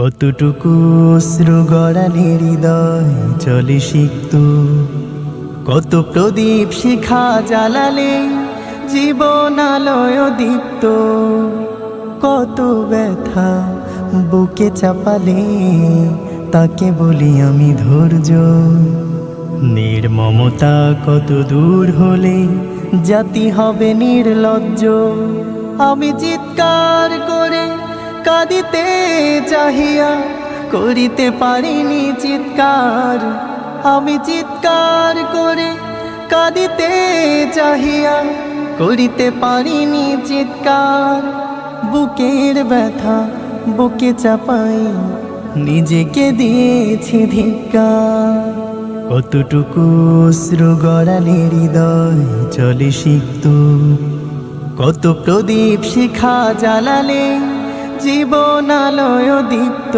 কতটুকু অশ্রু গড়ালে হৃদয় চলে সিক্ত, কত প্রদীপ শিখা জ্বালালে জীবন আলোয় দীপ্ত, কত ব্যথা বুকে চাপালে তাকে বলি আমি ধৈর্য। নির্মমতা কত দূর হলে জাতি হবে নির্লজ্জ। আমি চিৎকার করে কাঁদিতে চাহিয়া করিতে পারিনি চিৎকার, আমি চিৎকার করে কাঁদিতে চাহিয়া করিতে পারিনি চিৎকার। বুকের ব্যথা বুকে চাপাই নিজেকে দিয়েছি ধিক্কার। কতটুকু অশ্রু গড়ালে হৃদয় চলে সিক্ত, কত প্রদীপ শিখা জ্বালালে জীবন আলোয় দীপ্ত।